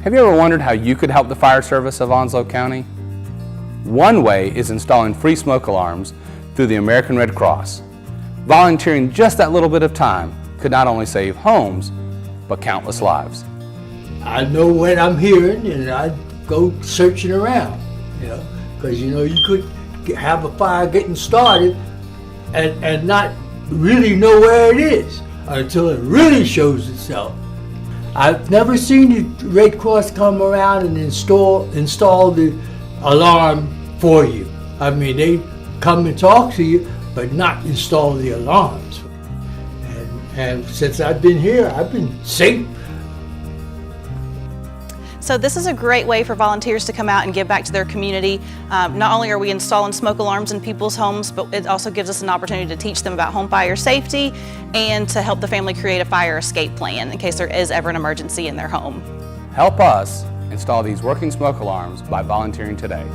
Have you ever wondered how you could help the fire service of Onslow County? One way is installing free smoke alarms through the American Red Cross. Volunteering just that little bit of time could not only save homes, but countless lives. I know when I'm hearing, and I go searching around, because you could have a fire getting started and not really know where it is until it really shows itself. I've never seen the Red Cross come around and install the alarm for you. I mean, they come and talk to you, but not install the alarms. And since I've been here, I've been safe. So this is a great way for volunteers to come out and give back to their community. Not only are we installing smoke alarms in people's homes, but it also gives us an opportunity to teach them about home fire safety and to help the family create a fire escape plan in case there is ever an emergency in their home. Help us install these working smoke alarms by volunteering today.